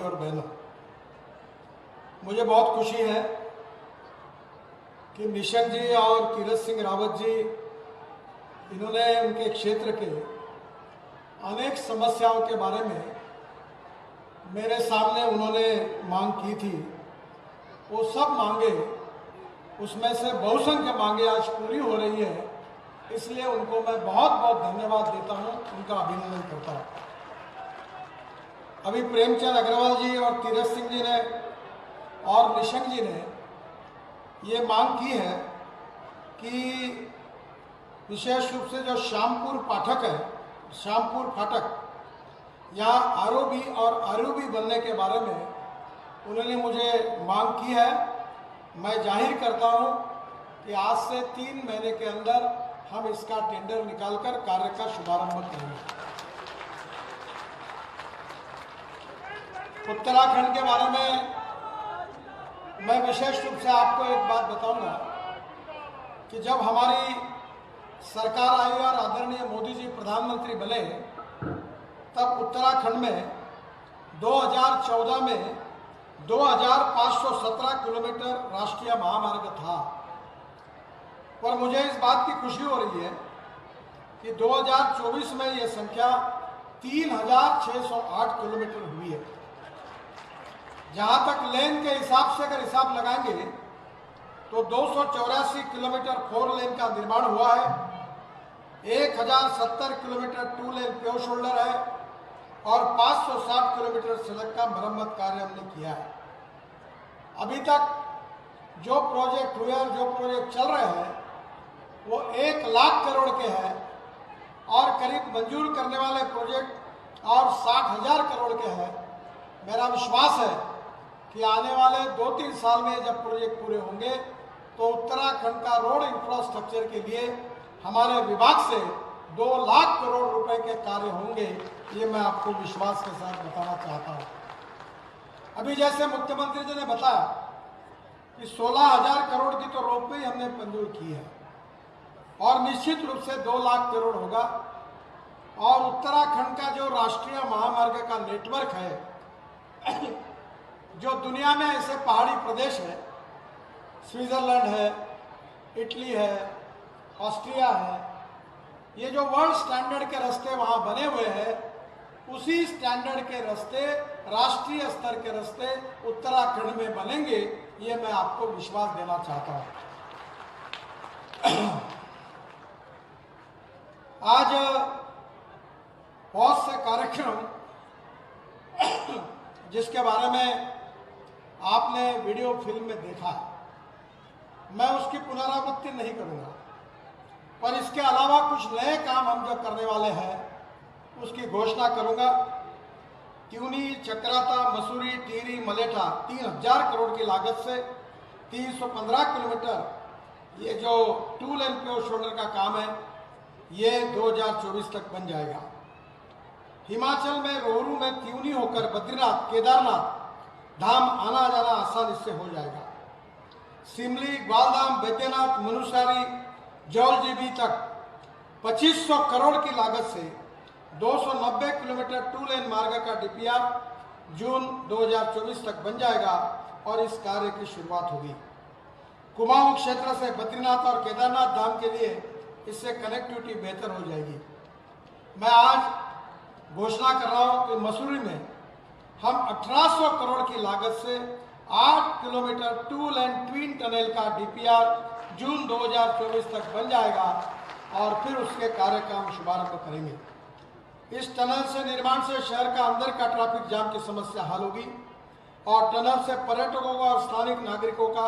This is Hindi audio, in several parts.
और बहनों, मुझे बहुत खुशी है कि निशंक जी और तीरथ सिंह रावत जी, इन्होंने उनके क्षेत्र के अनेक समस्याओं के बारे में मेरे सामने उन्होंने मांग की थी। वो सब मांगे, उसमें से बहुसंख्य मांगे आज पूरी हो रही है, इसलिए उनको मैं बहुत बहुत धन्यवाद देता हूँ, उनका अभिनंदन करता हूँ। अभी प्रेमचंद अग्रवाल जी और तीरथ सिंह जी ने और निशंक जी ने ये मांग की है कि विशेष रूप से जो श्यामपुर फाटक है, श्यामपुर फाटक, यहाँ आरओबी और आरयूबी बनने के बारे में उन्होंने मुझे मांग की है। मैं जाहिर करता हूँ कि आज से 3 महीने के अंदर हम इसका टेंडर निकालकर कार्य का शुभारंभ करेंगे। उत्तराखंड के बारे में मैं विशेष रूप से आपको एक बात बताऊंगा कि जब हमारी सरकार आई और आदरणीय मोदी जी प्रधानमंत्री बने, तब उत्तराखंड में 2014 में 2517 किलोमीटर राष्ट्रीय महामार्ग था। पर मुझे इस बात की खुशी हो रही है कि 2024 में यह संख्या 3608 किलोमीटर हुई है। जहां तक लेन के हिसाब से अगर हिसाब लगाएंगे तो 284 किलोमीटर 4 लेन का निर्माण हुआ है, 1070 किलोमीटर 2 लेन प्योर शोल्डर है और 560 किलोमीटर सड़क का मरम्मत कार्य हमने किया है। अभी तक जो प्रोजेक्ट हुए और जो प्रोजेक्ट चल रहे हैं वो 1 लाख करोड़ के हैं और करीब मंजूर करने वाले प्रोजेक्ट और 60,000 करोड़ के हैं। मेरा विश्वास है कि आने वाले 2-3 साल में जब प्रोजेक्ट पूरे होंगे तो उत्तराखंड का रोड इंफ्रास्ट्रक्चर के लिए हमारे विभाग से 2 लाख करोड़ रुपए के कार्य होंगे। ये मैं आपको विश्वास के साथ बताना चाहता हूँ। अभी जैसे मुख्यमंत्री जी ने बताया कि 16,000 करोड़ की तो रोपवे हमने मंजूर की है और निश्चित रूप से 2 लाख करोड़ होगा। और उत्तराखंड का जो राष्ट्रीय महामार्ग का नेटवर्क है, जो दुनिया में ऐसे पहाड़ी प्रदेश है, स्विट्जरलैंड है, इटली है, ऑस्ट्रिया है, ये जो वर्ल्ड स्टैंडर्ड के रास्ते वहाँ बने हुए हैं, उसी स्टैंडर्ड के रास्ते, राष्ट्रीय स्तर के रास्ते उत्तराखंड में बनेंगे। ये मैं आपको विश्वास देना चाहता हूँ। आज बहुत से कार्यक्रम जिसके बारे में आपने वीडियो फिल्म में देखा, मैं उसकी पुनरावृत्ति नहीं करूंगा, पर इसके अलावा कुछ नए काम हम जो करने वाले हैं उसकी घोषणा करूंगा। ट्यूनी, चक्राता, मसूरी, टिहरी, मलेठा 3000 करोड़ की लागत से 315 किलोमीटर ये जो 2 लेन प्योर शोल्डर का काम है, ये 2024 तक बन जाएगा। हिमाचल में रोहरू में त्यूनी होकर बद्रीनाथ, केदारनाथ धाम आना जाना आसान इससे हो जाएगा। सिमली, ग्वालधाम, बैद्यनाथ, मनुसारी, जौलजीबी तक 2500 करोड़ की लागत से 290 किलोमीटर 2 लेन मार्ग का डीपीआर जून 2024 तक बन जाएगा और इस कार्य की शुरुआत होगी। कुमाऊं क्षेत्र से बद्रीनाथ और केदारनाथ धाम के लिए इससे कनेक्टिविटी बेहतर हो जाएगी। मैं आज घोषणा कर रहा हूं कि मसूरी में हम 1800 करोड़ की लागत से 8 किलोमीटर 2 लेन ट्विन टनल का डीपीआर जून 2024 तक बन जाएगा और फिर उसके कार्य का हम शुभारंभ करेंगे। इस टनल से निर्माण से शहर का अंदर का ट्रैफिक जाम की समस्या हल होगी और टनल से पर्यटकों का और स्थानिक नागरिकों का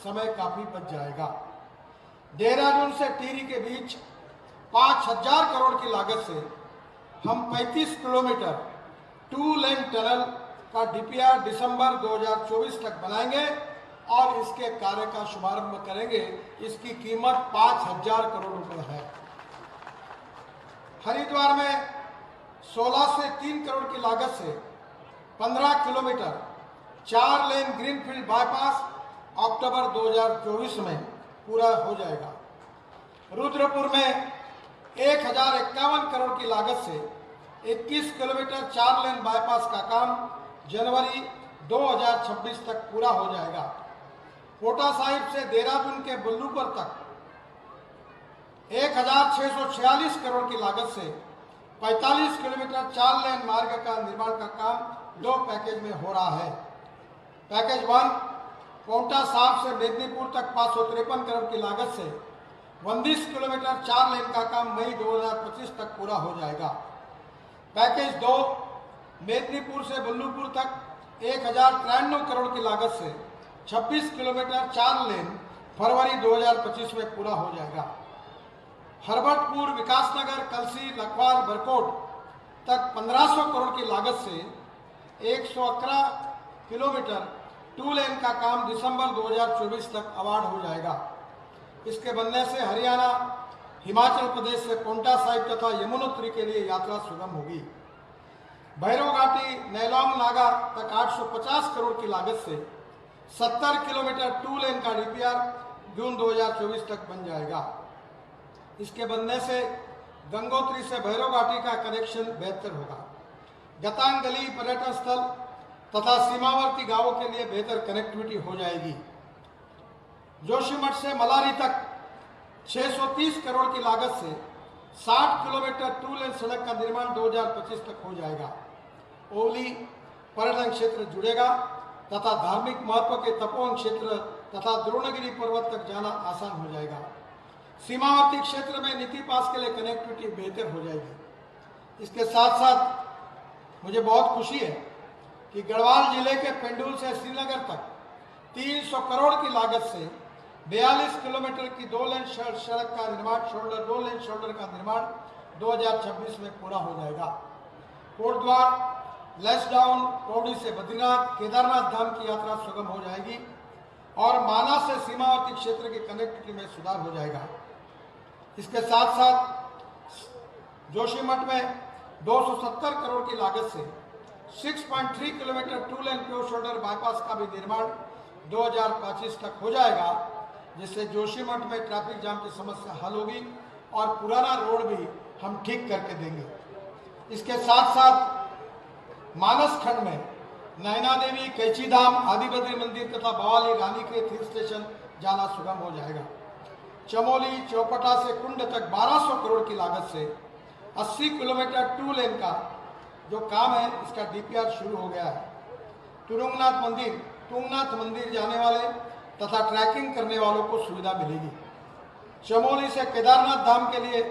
समय काफी बच जाएगा। देहरादून से टिहरी के बीच 5000 करोड़ की लागत से हम 35 किलोमीटर 2 लेन टनल का डीपीआर दिसंबर 2024 तक बनाएंगे और इसके कार्य का शुभारंभ करेंगे। इसकी कीमत 5000 करोड़ रुपए है। हरिद्वार में 16 से 3 करोड़ की लागत से 15 किलोमीटर 4 लेन ग्रीनफील्ड बाईपास अक्टूबर 2024 में पूरा हो जाएगा। रुद्रपुर में 1051 करोड़ की लागत से 21 किलोमीटर 4 लेन बाईपास का काम जनवरी 2026 तक पूरा हो जाएगा। कोटा साहिब से देहरादून के बल्लूपुर तक 1646 करोड़ की लागत से 45 किलोमीटर 4 लेन मार्ग का निर्माण का काम 2 पैकेज में हो रहा है। पैकेज 1 कोटा साहिब से मेदिनीपुर तक 553 करोड़ की लागत से 29 किलोमीटर 4 लेन का काम मई 2025 तक पूरा हो जाएगा। पैकेज 2 मेदिनीपुर से बल्लूपुर तक 1093 करोड़ की लागत से 26 किलोमीटर 4 लेन फरवरी 2025 में पूरा हो जाएगा। हरबटपुर, विकासनगर, कलसी, लखवार, बरकोट तक 1500 करोड़ की लागत से 111 किलोमीटर 2 लेन का काम दिसंबर 2024 तक अवार्ड हो जाएगा। इसके बनने से हरियाणा, हिमाचल प्रदेश से पोंटा साहिब तथा यमुनोत्री के लिए यात्रा सुगम होगी। भैरव घाटी, नैलोंग नागा तक 850 करोड़ की लागत से 70 किलोमीटर 2 लेन का डीपीआर जून 2024 तक बन जाएगा। इसके बनने से गंगोत्री से भैरव घाटी का कनेक्शन बेहतर होगा। गतांगली पर्यटन स्थल तथा सीमावर्ती गांवों के लिए बेहतर कनेक्टिविटी हो जाएगी। जोशीमठ से मलारी तक 630 करोड़ की लागत से 60 किलोमीटर 2 लेन सड़क का निर्माण 2025 तक हो जाएगा। ओवली पर्यटन क्षेत्र जुड़ेगा तथा धार्मिक महत्व के तपोवन क्षेत्र तथा द्रोणगिरी पर्वत तक जाना आसान हो जाएगा। सीमावर्ती क्षेत्र में नीति पास के लिए कनेक्टिविटी बेहतर हो जाएगी। इसके साथ साथ मुझे बहुत खुशी है कि गढ़वाल जिले के पेंडुल से श्रीनगर तक 300 करोड़ की लागत से 42 किलोमीटर की 2 लेन सड़क का निर्माण 2 लेन शोल्डर का निर्माण 2026 में पूरा हो जाएगा। कोटद्वार, लैसडाउन, पौड़ी से बद्रीनाथ, केदारनाथ धाम की यात्रा सुगम हो जाएगी और माना से सीमावर्ती क्षेत्र की कनेक्टिविटी में सुधार हो जाएगा। इसके साथ साथ जोशीमठ में 270 करोड़ की लागत से 6.3 किलोमीटर 2 लेन प्योर शोल्डर बाईपास का भी निर्माण 2025 तक हो जाएगा, जिससे जोशीमठ में ट्रैफिक जाम की समस्या हल होगी और पुराना रोड भी हम ठीक करके देंगे। इसके साथ साथ मानस खंड में नैना देवी, कैची धाम, आदिबद्री मंदिर तथा भवाली रानी के तीर्थ स्टेशन जाना सुगम हो जाएगा। चमोली, चौपटा से कुंड तक 1200 करोड़ की लागत से 80 किलोमीटर 2 लेन का जो काम है इसका डीपीआर शुरू हो गया है। तुंगनाथ मंदिर जाने वाले तथा ट्रैकिंग करने वालों को सुविधा मिलेगी। चमोली से केदारनाथ धाम के लिए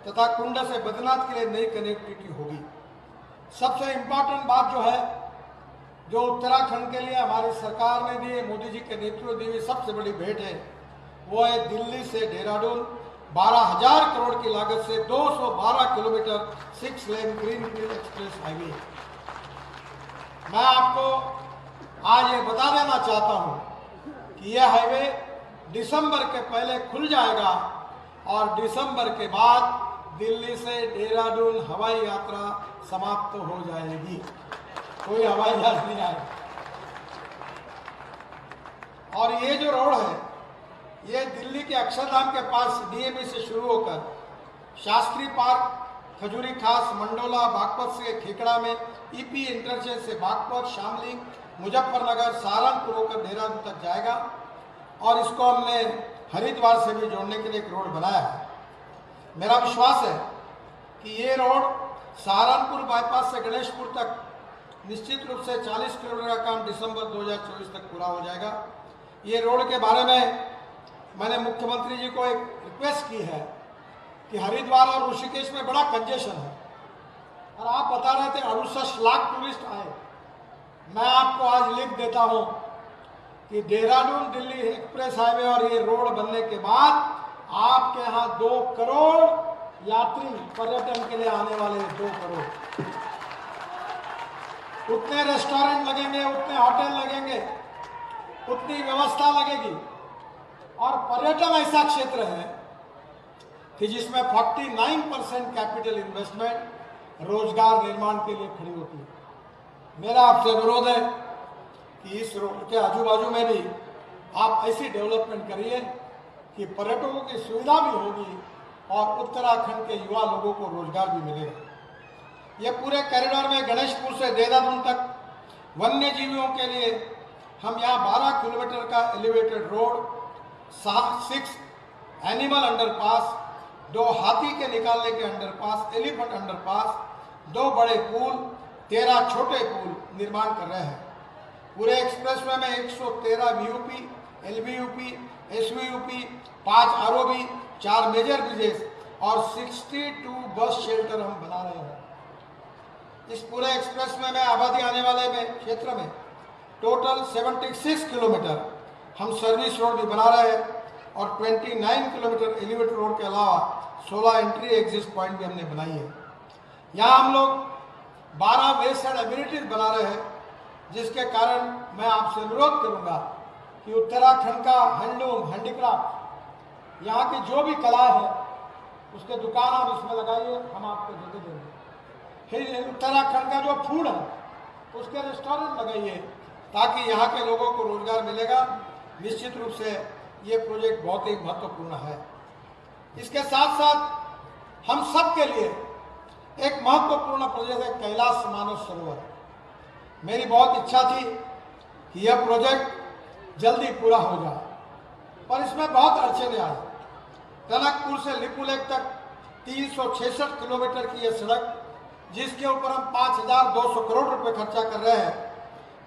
तथा कुंड से बद्रीनाथ के लिए नई कनेक्टिविटी होगी। सबसे इम्पोर्टेंट बात जो है, जो उत्तराखंड के लिए हमारी सरकार ने दी, मोदी जी के नेतृत्व दी हुई सबसे बड़ी भेंट है, वो है दिल्ली से देहरादून 12,000 करोड़ की लागत से 212 kilometre 6 lane greenfield express highway. मैं आपको आज ये बता देना चाहता हूँ कि यह हाईवे दिसंबर के पहले खुल जाएगा और दिसंबर के बाद दिल्ली से देहरादून हवाई यात्रा समाप्त हो जाएगी। कोई हवाई जहाज नहीं आएगा। और ये जो रोड है ये दिल्ली के अक्षरधाम के पास डीएमई से शुरू होकर शास्त्री पार्क, खजूरी खास, मंडोला, बागपत से खेकड़ा में ईपी इंटरचेंज से बागपत, शामली, मुजफ्फरनगर, सहारनपुर होकर देहरादून तक जाएगा और इसको हमने हरिद्वार से भी जोड़ने के लिए एक रोड बनाया है। मेरा विश्वास है कि ये रोड सहारनपुर बाईपास से गणेशपुर तक निश्चित रूप से 40 किलोमीटर का काम दिसंबर 2024 तक पूरा हो जाएगा। ये रोड के बारे में मैंने मुख्यमंत्री जी को एक रिक्वेस्ट की है कि हरिद्वार और ऋषिकेश में बड़ा कंजेशन है और आप बता रहे थे 68 लाख टूरिस्ट आए। मैं आपको आज लिख देता हूं कि देहरादून दिल्ली एक्सप्रेस हाईवे और ये रोड बनने के बाद आपके यहाँ 2 करोड़ यात्री पर्यटन के लिए आने वाले हैं। 2 करोड़। उतने रेस्टोरेंट लगेंगे, उतने होटल लगेंगे, उतनी व्यवस्था लगेगी और पर्यटन ऐसा क्षेत्र है कि जिसमें 49% कैपिटल इन्वेस्टमेंट रोजगार निर्माण के लिए खड़ी होती है। मेरा आपसे अनुरोध है कि इस रोड के आजू बाजू में भी आप ऐसी डेवलपमेंट करिए कि पर्यटकों की सुविधा भी होगी और उत्तराखंड के युवा लोगों को रोजगार भी मिलेगा। ये पूरे कॉरिडोर में गणेशपुर से देहरादून तक वन्य जीवियों के लिए हम यहाँ 12 किलोमीटर का एलिवेटेड रोड, 6 एनिमल अंडरपास, 2 हाथी के निकालने के अंडरपास, एलिफेंट अंडरपास, 2 बड़े पुल, 13 छोटे पुल निर्माण कर रहे हैं। पूरे एक्सप्रेसवे में 113 वीयूपी, एलवीयूपी, एसवीयूपी, 5 आरओबी, 4 मेजर ब्रिजेस और 62 बस शेल्टर हम बना रहे हैं। इस पूरे एक्सप्रेसवे में आबादी आने वाले में क्षेत्र में टोटल 76 किलोमीटर हम सर्विस रोड भी बना रहे हैं और 29 किलोमीटर एलिवेटेड रोड के अलावा 16 एंट्री एग्जिट पॉइंट भी हमने बनाई है। यहाँ हम लोग 12 वे साइड एम्यूनिटीज बना रहे हैं, जिसके कारण मैं आपसे अनुरोध करूंगा कि उत्तराखंड का हैंडलूम, हैंडीक्राफ्ट, यहाँ की जो भी कला है उसके दुकान आप इसमें लगाइए, हम आपको जगह देंगे। फिर उत्तराखंड का जो फूड है उसके रेस्टोरेंट लगाइए, ताकि यहाँ के लोगों को रोजगार मिलेगा। निश्चित रूप से ये प्रोजेक्ट बहुत ही महत्वपूर्ण है। इसके साथ साथ हम सब के लिए एक महत्वपूर्ण प्रोजेक्ट है कैलाश मानस सरोवर। मेरी बहुत इच्छा थी कि यह प्रोजेक्ट जल्दी पूरा हो जाए, पर इसमें बहुत अड़चने आई। टनकपुर से लिपुलेख तक 366 किलोमीटर की यह सड़क, जिसके ऊपर हम 5,200 करोड़ रुपए खर्चा कर रहे हैं।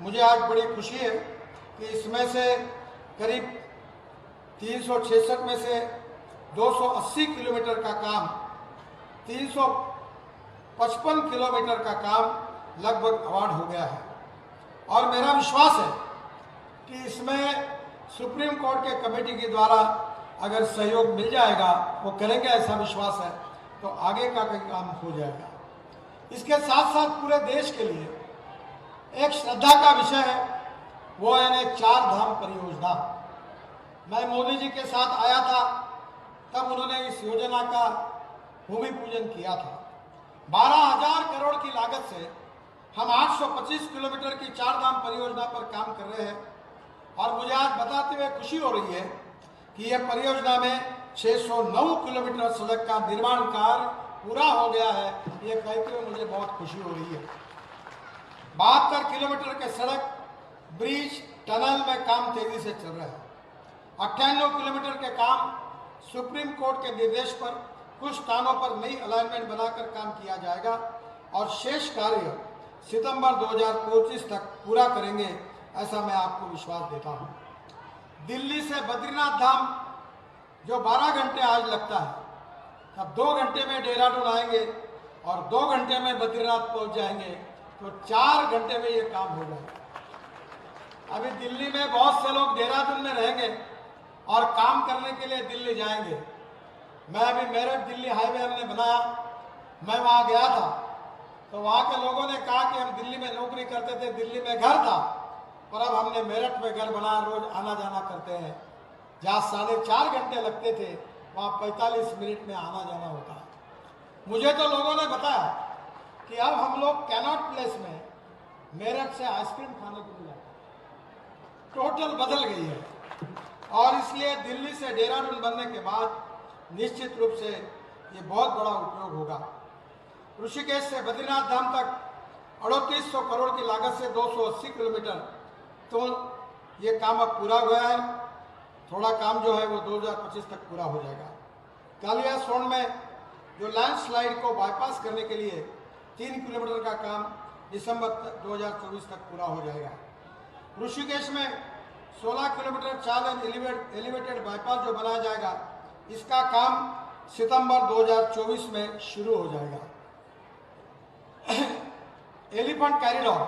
मुझे आज बड़ी खुशी है कि इसमें से करीब 366 में से 280 किलोमीटर का काम, 355 किलोमीटर का काम लगभग अवार्ड हो गया है। और मेरा विश्वास है कि इसमें सुप्रीम कोर्ट के कमेटी के द्वारा अगर सहयोग मिल जाएगा, वो करेंगे ऐसा विश्वास है, तो आगे का काम हो जाएगा। इसके साथ साथ पूरे देश के लिए एक श्रद्धा का विषय है, वो है 4 धाम परियोजना। मैं मोदी जी के साथ आया था, तब उन्होंने इस योजना का भूमि पूजन किया था। 12,000 करोड़ की लागत से हम 825 किलोमीटर की 4 धाम परियोजना पर काम कर रहे हैं। और मुझे आज बताते हुए खुशी हो रही है कि यह परियोजना में 609 किलोमीटर सड़क का निर्माण कार्य पूरा हो गया है। ये कहते हुए मुझे बहुत खुशी हो रही है। 72 किलोमीटर के सड़क, ब्रिज, टनल में काम तेजी से चल रहा है। 98 किलोमीटर के काम सुप्रीम कोर्ट के निर्देश पर कुछ स्थानों पर नई अलाइनमेंट बनाकर काम किया जाएगा और शेष कार्य सितंबर 2025 तक पूरा करेंगे, ऐसा मैं आपको विश्वास देता हूं। दिल्ली से बद्रीनाथ धाम जो 12 घंटे आज लगता है, अब 2 घंटे में देहरादून आएंगे और 2 घंटे में बद्रीनाथ पहुंच जाएंगे, तो 4 घंटे में ये काम हो जाएगा। अभी दिल्ली में बहुत से लोग देहरादून में रहेंगे और काम करने के लिए दिल्ली जाएंगे। मैं अभी मेरठ दिल्ली हाईवे हमने बनाया, मैं वहाँ गया था, तो वहाँ के लोगों ने कहा कि हम दिल्ली में नौकरी करते थे, दिल्ली में घर था, पर अब हमने मेरठ में घर बनाया, रोज आना जाना करते हैं। जहाँ 4.5 घंटे लगते थे, वहाँ 45 मिनट में आना जाना होता है। मुझे तो लोगों ने बताया कि अब हम लोग कैनॉट प्लेस में मेरठ से आइसक्रीम खाने को मिला, टोटल बदल गई है। और इसलिए दिल्ली से देहरादून बनने के बाद निश्चित रूप से ये बहुत बड़ा उपयोग होगा। ऋषिकेश से बद्रीनाथ धाम तक 3800 करोड़ की लागत से 280 किलोमीटर, तो ये काम अब पूरा हुआ है। थोड़ा काम जो है वो 2025 तक पूरा हो जाएगा। कालिया सोन में जो लैंडस्लाइड को बाईपास करने के लिए 3 किलोमीटर का काम दिसंबर 2024 तक पूरा हो जाएगा। ऋषिकेश में 16 किलोमीटर 4 एलिवेटेड बाईपास जो बनाया जाएगा, इसका काम सितंबर 2024 में शुरू हो जाएगा। एलिफेंट कॉरिडोर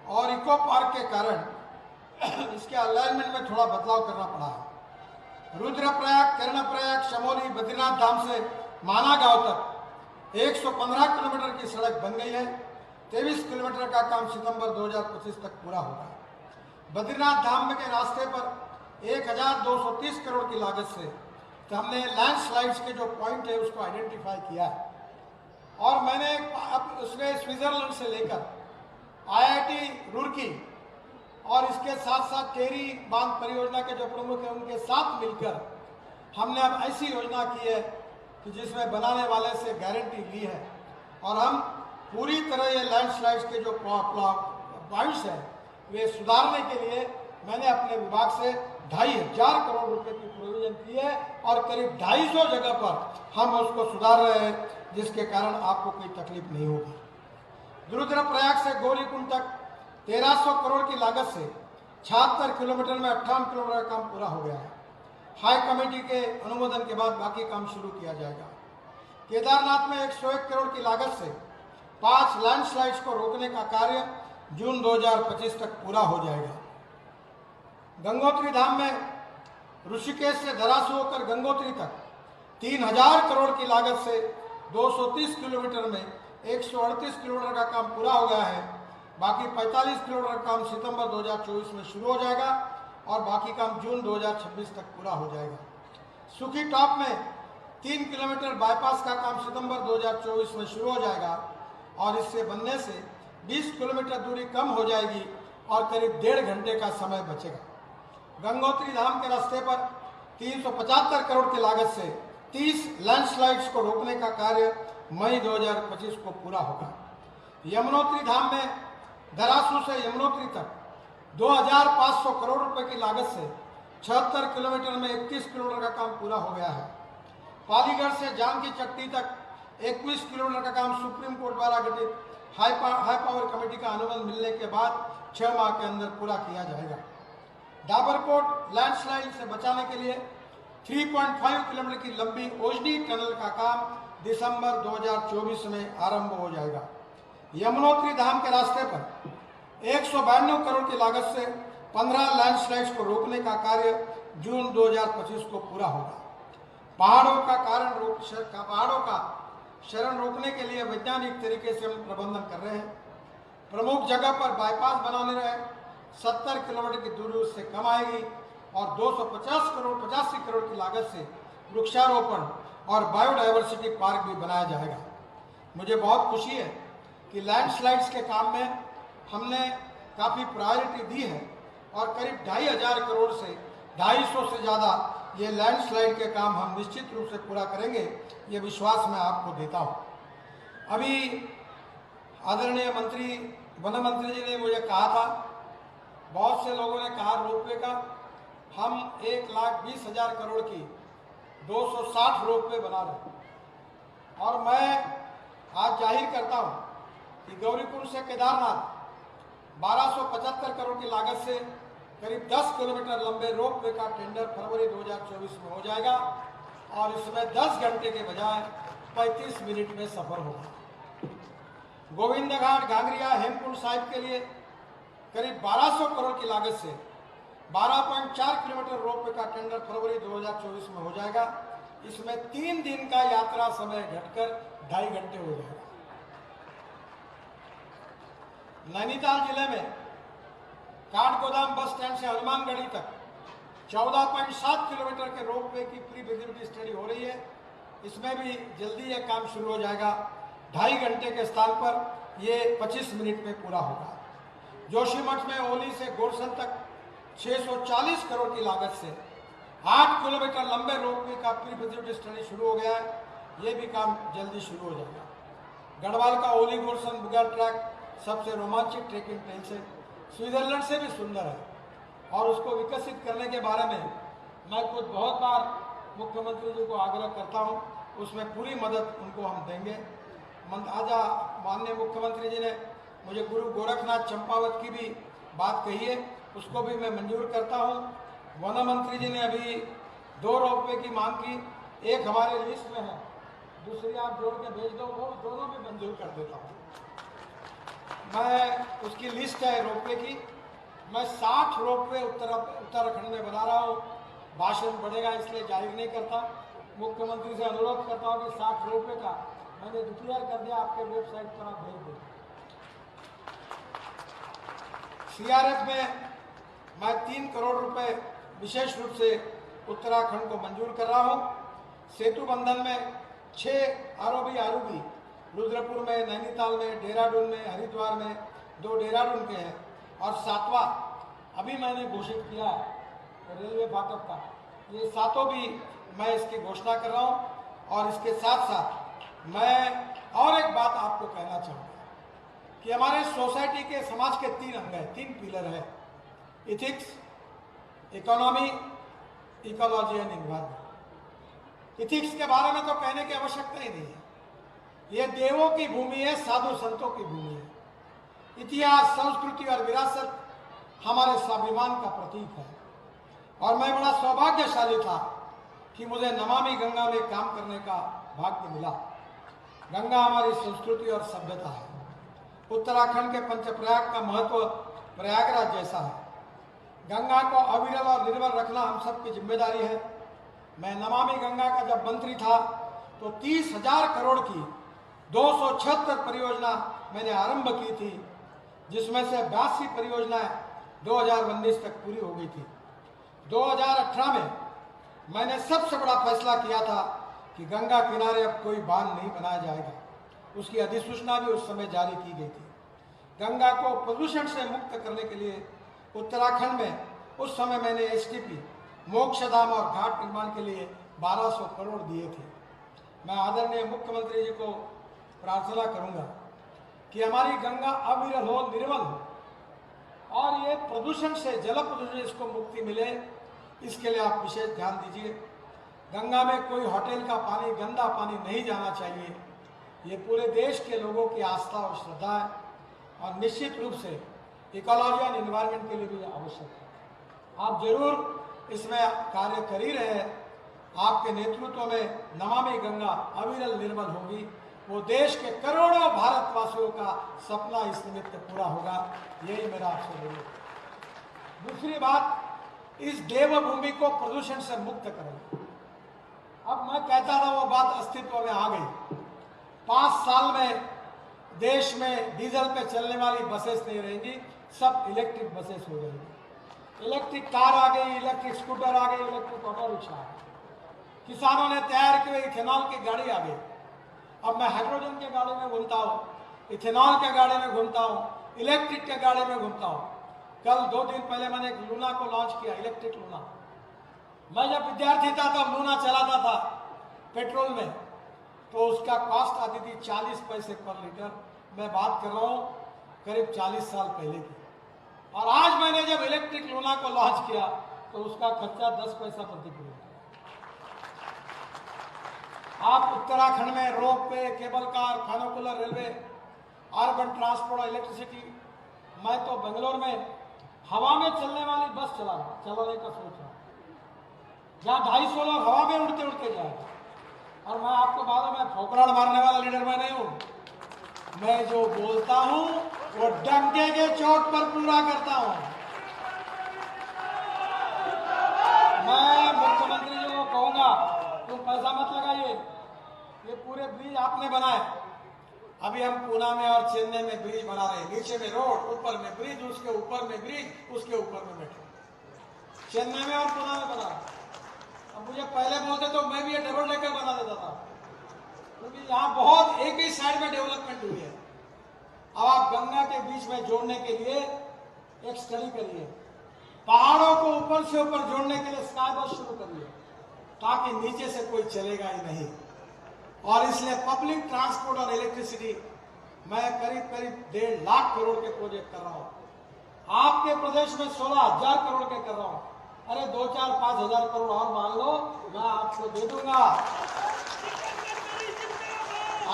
और इको पार्क के कारण इसके अलाइनमेंट में थोड़ा बदलाव करना पड़ा है। रुद्रप्रयाग, कर्णप्रयाग, शमोली, बद्रीनाथ धाम से माना गांव तक 115 किलोमीटर की सड़क बन गई है। 23 किलोमीटर का काम सितंबर 2025 तक पूरा होगा। बद्रीनाथ धाम के रास्ते पर 1230 करोड़ की लागत से तो हमने लैंडस्लाइड्स के जो पॉइंट है उसको आइडेंटिफाई किया है। और मैंने अब उसमें स्विट्जरलैंड से लेकर IIT रुड़की और इसके साथ साथ टेरी बांध परियोजना के जो प्रमुख हैं उनके साथ मिलकर हमने अब ऐसी योजना की है कि जिसमें बनाने वाले से गारंटी ली है और हम पूरी तरह ये लैंडस्लाइड्स के जो 22 है वे सुधारने के लिए मैंने अपने विभाग से 2,500 करोड़ रुपए की प्रोविजन की है और करीब 250 जगह पर हम उसको सुधार रहे हैं, जिसके कारण आपको कोई तकलीफ नहीं होगी। रुद्रप्रयाग से गौरीकुंड तक 1300 करोड़ की लागत से 76 किलोमीटर में 58 किलोमीटर का काम पूरा हो गया है। हाई कमेटी के अनुमोदन के बाद बाकी काम शुरू किया जाएगा। केदारनाथ में 101 करोड़ की लागत से 5 लैंडस्लाइड्स को रोकने का कार्य जून 2025 तक पूरा हो जाएगा। गंगोत्री धाम में ऋषिकेश से धरासू होकर गंगोत्री तक 3000 करोड़ की लागत से 230 किलोमीटर में 138 किलोमीटर का काम पूरा हो गया है। बाकी 45 किलोमीटर का काम सितंबर 2024 में शुरू हो जाएगा और बाकी काम जून 2026 तक पूरा हो जाएगा। सुखी टॉप में 3 किलोमीटर बाईपास का काम सितंबर 2024 में शुरू हो जाएगा और इससे बनने से 20 किलोमीटर दूरी कम हो जाएगी और करीब 1.5 घंटे का समय बचेगा। गंगोत्री धाम के रास्ते पर 375 करोड़ की लागत से 30 लैंडस्लाइड्स को रोकने का कार्य मई 2025 को पूरा होगा। यमुनोत्री धाम में धरासू से यमुनोत्री तक 2500 करोड़ रुपए की लागत से 76 किलोमीटर में 31 किलोमीटर का काम पूरा हो गया है। पालीगढ़ से जानकी चट्टी तक 21 किलोमीटर का काम सुप्रीम कोर्ट द्वारा गठित हाई पावर कमेटी का अनुमोदन मिलने के बाद 6 माह के अंदर पूरा किया जाएगा। डाबरकोट लैंडस्लाइड से बचाने के लिए 3.5 किलोमीटर की लंबी ओजनी टनल का काम दिसंबर 2024 में आरंभ हो जाएगा। यमुनोत्री धाम के रास्ते पर 192 करोड़ की लागत से 15 लैंडस्लाइड्स को रोकने का कार्य जून 2025 को पूरा होगा। पहाड़ों का शरण रोकने के लिए वैज्ञानिक तरीके से हम प्रबंधन कर रहे हैं। प्रमुख जगह पर बाईपास बनाने रहे 70 किलोमीटर की दूरी उससे कम आएगी और 85 करोड़ की लागत से वृक्षारोपण और बायोडायवर्सिटी पार्क भी बनाया जाएगा। मुझे बहुत खुशी है कि लैंडस्लाइड्स के काम में हमने काफ़ी प्रायोरिटी दी है और करीब 2,500 करोड़ से 250 से ज़्यादा ये लैंडस्लाइड के काम हम निश्चित रूप से पूरा करेंगे, ये विश्वास मैं आपको देता हूँ। अभी आदरणीय वन मंत्री जी ने मुझे कहा था, बहुत से लोगों ने कहा रोपवे का, हम 1,20,000 करोड़ की 260 रोपवे बना रहे हैं और मैं आज जाहिर करता हूँ कि गौरीकुंड से केदारनाथ 1275 करोड़ की लागत से करीब 10 किलोमीटर लंबे रोपवे का टेंडर फरवरी 2024 में हो जाएगा और इसमें 10 घंटे के बजाय 35 मिनट में सफर होगा। गोविंद घाट गांगरिया हेमकुंड साहिब के लिए करीब 1200 करोड़ की लागत से 12.4 किलोमीटर रोपवे का टेंडर फरवरी 2024 में हो जाएगा। इसमें 3 दिन का यात्रा समय घटकर 2.5 घंटे हो जाएगा। नैनीताल जिले में काठगोदाम बस स्टैंड से हनुमानगढ़ी तक 14.7 किलोमीटर के रोपवे की प्री फिजिबिलिटी स्टडी हो रही है। इसमें भी जल्दी यह काम शुरू हो जाएगा। 2.5 घंटे के स्थान पर ये 25 मिनट में पूरा होगा। जोशीमठ में ओली से गोरसन तक 640 करोड़ की लागत से 8 किलोमीटर लंबे रोपवे का प्री फिजिबिलिटी स्टडी शुरू हो गया है। ये भी काम जल्दी शुरू हो जाएगा। गढ़वाल का ओली गोरसन बुगर ट्रैक सबसे रोमांचक ट्रेकिंग ट्रेल से स्विट्जरलैंड से भी सुंदर है और उसको विकसित करने के बारे में मैं खुद बहुत बार मुख्यमंत्री जी को आग्रह करता हूं। उसमें पूरी मदद उनको हम देंगे। आजा माननीय मुख्यमंत्री जी ने मुझे गुरु गोरखनाथ चंपावत की भी बात कही है, उसको भी मैं मंजूर करता हूं। वन मंत्री जी ने अभी 2 रोपवे की मांग की, एक हमारे लिस्ट में है, दूसरी आप जोड़ के भेज दो, वो दोनों भी मंजूर कर देता हूँ। मैं उसकी लिस्ट है रोपवे की। मैं 60 रोपवे उत्तराखंड में बना रहा हूँ। भाषण बढ़ेगा इसलिए जाहिर नहीं करता। मुख्यमंत्री से अनुरोध करता हूँ कि 60 रोपवे का मैंने डिक्लेयर कर दिया, आपके वेबसाइट पर आप भेज दें। सीआरएफ में मैं 3 करोड़ रुपए विशेष रूप से उत्तराखंड को मंजूर कर रहा हूँ। सेतु बंधन में 6 आरओबी रुद्रपुर में, नैनीताल में, देहरादून में, हरिद्वार में 2 देहरादून के हैं और 7वां अभी मैंने घोषित किया है रेलवे फाटक का। ये 7 भी मैं इसकी घोषणा कर रहा हूँ। और इसके साथ साथ मैं और एक बात आपको कहना चाहूँगा कि हमारे सोसाइटी के समाज के 3 अंग हैं, 3 पिलर है, ethics, economy, ecology and environment. Ethics के बारे में तो कहने की आवश्यकता ही नहीं है, ये देवों की भूमि है, साधु संतों की भूमि है। इतिहास, संस्कृति और विरासत हमारे स्वाभिमान का प्रतीक है। और मैं बड़ा सौभाग्यशाली था कि मुझे नमामि गंगा में काम करने का भाग्य मिला। गंगा हमारी संस्कृति और सभ्यता है। उत्तराखंड के पंचप्रयाग का महत्व प्रयागराज जैसा है। गंगा को अविरल और निर्मल रखना हम सबकी जिम्मेदारी है। मैं नमामि गंगा का जब मंत्री था तो 30,000 करोड़ की 276 परियोजना मैंने आरंभ की थी, जिसमें से 82 परियोजनाएं 2019 तक पूरी हो गई थी। 2018 में मैंने सबसे बड़ा फैसला किया था कि गंगा किनारे अब कोई बांध नहीं बनाया जाएगा। उसकी अधिसूचना भी उस समय जारी की गई थी। गंगा को प्रदूषण से मुक्त करने के लिए उत्तराखंड में उस समय मैंने एसटीपी, मोक्षधाम और घाट निर्माण के लिए 1200 करोड़ दिए थे। मैं आदरणीय मुख्यमंत्री जी को प्रार्थना करूंगा कि हमारी गंगा अविरल हो, निर्मल हो और ये प्रदूषण से, जल प्रदूषण, इसको मुक्ति मिले, इसके लिए आप विशेष ध्यान दीजिए। गंगा में कोई होटल का पानी, गंदा पानी नहीं जाना चाहिए। ये पूरे देश के लोगों की आस्था और श्रद्धा है और निश्चित रूप से इकोलॉजी एंड एनवायरनमेंट के लिए भी आवश्यक है। आप जरूर इसमें कार्य कर ही रहे हैं। आपके नेतृत्व में नमामि गंगा अविरल निर्मल होगी। वो देश के करोड़ों भारतवासियों का सपना इस निमित्त पूरा होगा। यही मेरा आपसे निवेदन। दूसरी बात, इस देवभूमि को प्रदूषण से मुक्त करें। अब मैं कहता था वो बात अस्तित्व में आ गई। 5 साल में देश में डीजल पे चलने वाली बसेस नहीं रहेंगी, सब इलेक्ट्रिक बसेस हो जाएंगी। इलेक्ट्रिक कार आ गई, इलेक्ट्रिक स्कूटर आ गई, इलेक्ट्रिक ऑटो रिक्शा आ गई। किसानों ने तैयार की हुई इथेनॉल की गाड़ी आ गई। अब मैं हाइड्रोजन के गाड़ी में घूमता हूँ, इथेनॉल के गाड़ी में घूमता हूँ, इलेक्ट्रिक के गाड़ी में घूमता हूँ। कल 2 दिन पहले मैंने एक लूना को लॉन्च किया, इलेक्ट्रिक लूना। मैं जब विद्यार्थी था तब लूना चलाता था पेट्रोल में, तो उसका कॉस्ट आती थी 40 पैसे पर लीटर। मैं बात कर रहा हूँ करीब 40 साल पहले की। और आज मैंने जब इलेक्ट्रिक लूना को लॉन्च किया तो उसका खर्चा 10 पैसा प्रति किलोमीटर। आप उत्तराखंड में रोप वे, केबल कार, खानाकुलर, रेलवे, अर्बन ट्रांसपोर्ट और इलेक्ट्रिसिटी। मैं तो बेंगलोर में हवा में चलने वाली बस चलाने का सोच रहा हूँ, जहाँ 250 लोग हवा में उड़ते उड़ते जाएगा। और मैं आपको मालूम है, ठोकराड़ मारने वाला लीडर मैं नहीं हूँ। मैं जो बोलता हूँ वो डंके के चोट पर पूरा करता हूँ। मैं मुख्यमंत्री जी को कहूंगा, तुम पैसा मत लगाइए, ये पूरे ब्रिज आपने बनाए। अभी हम पूना में और चेन्नई में ब्रिज बना रहे हैं। नीचे में रोड, ऊपर में ब्रिज, उसके ऊपर में ब्रिज, उसके ऊपर में मेट्रो। चेन्नई में और पूना में बना। अब मुझे पहले बोलते तो मैं भी ये डबल डेकर बना देता था, क्योंकि यहाँ बहुत एक ही साइड में डेवलपमेंट हुई है। अब आप गंगा के बीच में जोड़ने के लिए एक स्टडी करिए, पहाड़ों को ऊपर से ऊपर जोड़ने के लिए स्काई बस शुरू करिए, ताकि नीचे से कोई चलेगा ही नहीं। और इसलिए पब्लिक ट्रांसपोर्ट और इलेक्ट्रिसिटी मैं करीब 1.5 लाख करोड़ के प्रोजेक्ट कर रहा हूं। आपके प्रदेश में 16,000 करोड़ के कर रहा हूं। अरे 2, 4, 5 हजार करोड़ और मांग लो, मैं आपको दे दूंगा।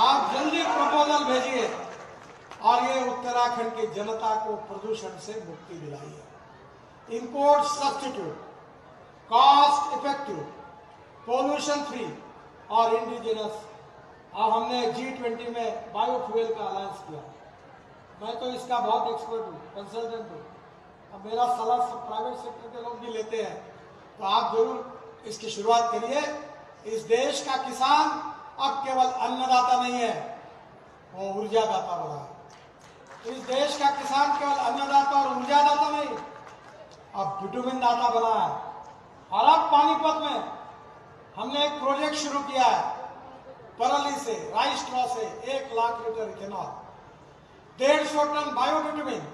आप जल्दी प्रपोजल भेजिए और ये उत्तराखंड की जनता को प्रदूषण से मुक्ति दिलाइए। Import substitute, cost effective, pollution free और इंडिजिनस। अब हमने G20 में बायोफ्यूल का अलायंस किया। मैं तो इसका बहुत एक्सपर्ट हूँ, कंसल्टेंट हूँ। अब मेरा सलाह सब प्राइवेट सेक्टर के लोग भी लेते हैं, तो आप जरूर इसकी शुरुआत करिए। इस देश का किसान अब केवल अन्नदाता नहीं है, वो ऊर्जादाता बना है। इस देश का किसान केवल अन्नदाता और ऊर्जादाता नहीं, अब बिटुमिन दाता बना है। और अब पानीपत में हमने एक प्रोजेक्ट शुरू किया है, परली से, राइस स्ट्रॉ से 1 lakh litre ethanol, 150 tonne biobitumen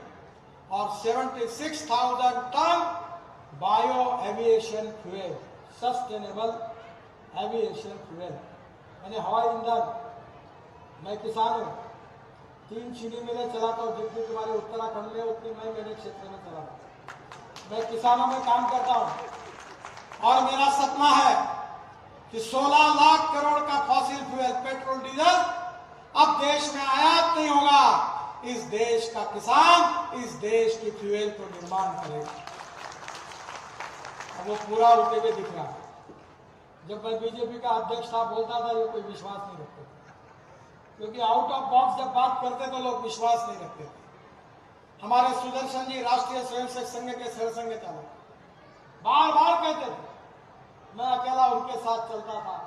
और 76,000 tonne bio aviation fuel, sustainable aviation fuel, यानी हवाई ईंधन। मैं किसान हूं, 3 चीनी मिलें चलाता हूँ, जितनी तुम्हारे उत्तराखंड में उतनी मैं मेरे क्षेत्र में चलाता हूँ। मैं किसानों में काम करता हूँ और मेरा सपना है कि 16 लाख करोड़ का फॉसिल फ्यूल पेट्रोल डीजल अब देश में आयात नहीं होगा। इस देश का किसान इस देश की फ्यूल को निर्माण करेगा। अब वो पूरा रुपये में दिख रहा है। जब मैं बीजेपी का अध्यक्ष था बोलता था, ये कोई विश्वास नहीं रखते थे, क्योंकि आउट ऑफ बॉक्स जब बात करते तो लोग विश्वास नहीं रखते थे। हमारे सुदर्शन जी राष्ट्रीय स्वयंसेवक संघ के सरसंघ चालक बार बार कहते थे, मैं अकेला उनके साथ चलता था,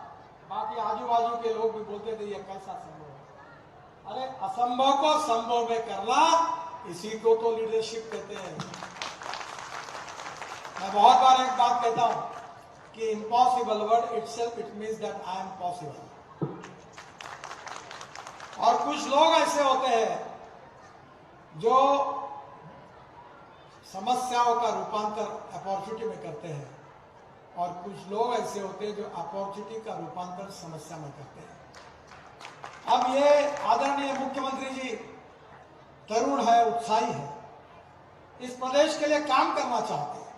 बाकी आजू बाजू के लोग भी बोलते थे ये कैसा संभव है। अरे असंभव को संभव में करना, इसी को तो लीडरशिप कहते हैं। मैं बहुत बार एक बात कहता हूं कि impossible word itself it means that I am possible. और कुछ लोग ऐसे होते हैं जो समस्याओं का रूपांतर अपॉर्चुनिटी में करते हैं, और कुछ लोग ऐसे होते हैं जो अपॉर्चुनिटी का रूपांतर समस्या में करते हैं। अब ये आदरणीय मुख्यमंत्री जी तरुण है, उत्साही है, इस प्रदेश के लिए काम करना चाहते हैं।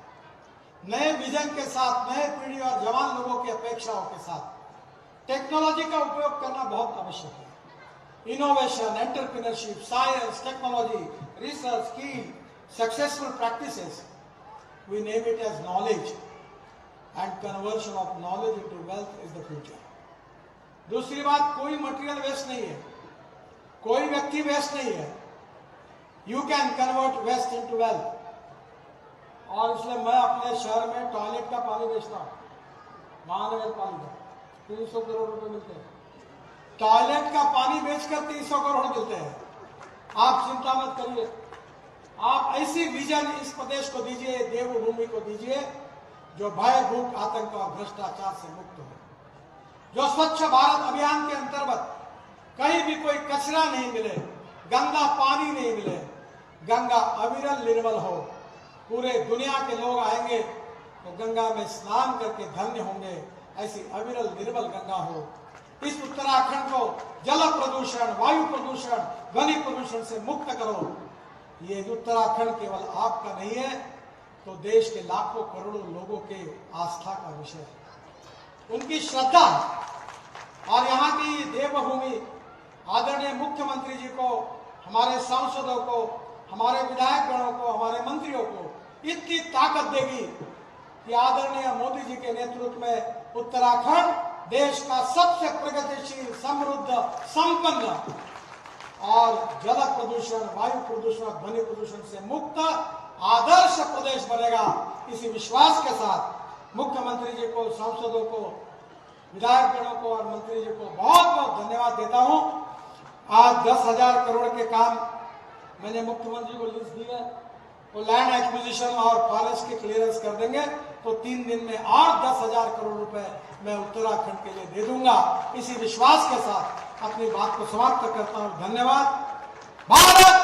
नए विजन के साथ, नए पीढ़ी और जवान लोगों की अपेक्षाओं के साथ टेक्नोलॉजी का उपयोग करना बहुत आवश्यक है। Innovation, entrepreneurship, science, technology, research, skill, successful practices, we name it as knowledge, and conversion of knowledge into wealth is the future. दूसरी बात, कोई मटेरियल वेस्ट नहीं है, कोई व्यक्ति वेस्ट नहीं है। You can convert waste into wealth. और इसलिए मैं अपने शहर में टॉयलेट का पानी बेचता हूँ, महानगर पालिका 300 करोड़ रुपए मिलते हैं। टॉयलेट का पानी बेचकर 300 करोड़ मिलते हैं। आप चिंता मत करिए, आप ऐसी विजन इस प्रदेश को दीजिए, देवभूमि को दीजिए, जो भय, भूख, आतंक और भ्रष्टाचार से मुक्त हो, जो स्वच्छ भारत अभियान के अंतर्गत कहीं भी कोई कचरा नहीं मिले, गंदा पानी नहीं मिले, गंगा अविरल निर्मल हो। पूरे दुनिया के लोग आएंगे तो गंगा में स्नान करके धन्य होंगे। ऐसी अविरल निर्मल गंगा हो। इस उत्तराखंड को जल प्रदूषण, वायु प्रदूषण, ध्वनि प्रदूषण से मुक्त करो। ये उत्तराखंड केवल आपका नहीं है, तो देश के लाखों करोड़ों लोगों के आस्था का विषय है, उनकी श्रद्धा। और यहाँ की देवभूमि आदरणीय मुख्यमंत्री जी को, हमारे सांसदों को, हमारे विधायक गणों को, हमारे मंत्रियों को इतनी ताकत देगी कि आदरणीय मोदी जी के नेतृत्व में उत्तराखंड देश का सबसे प्रगतिशील, समृद्ध, संपन्न और जल प्रदूषण, वायु प्रदूषण, ध्वनि प्रदूषण से मुक्त आदर्श प्रदेश बनेगा। इसी विश्वास के साथ मुख्यमंत्री जी को, सांसदों को, विधायक गणों को और मंत्री जी को बहुत बहुत धन्यवाद देता हूं। आज 10,000 करोड़ के काम मैंने मुख्यमंत्री को लिस्ट दी है, वो लैंड एक्विजिशन और फॉरेस्ट की क्लियरेंस कर देंगे तो 3 दिन में और 10,000 करोड़ रुपए मैं उत्तराखंड के लिए दे दूंगा। इसी विश्वास के साथ अपनी बात को समाप्त करता हूं। धन्यवाद। भारत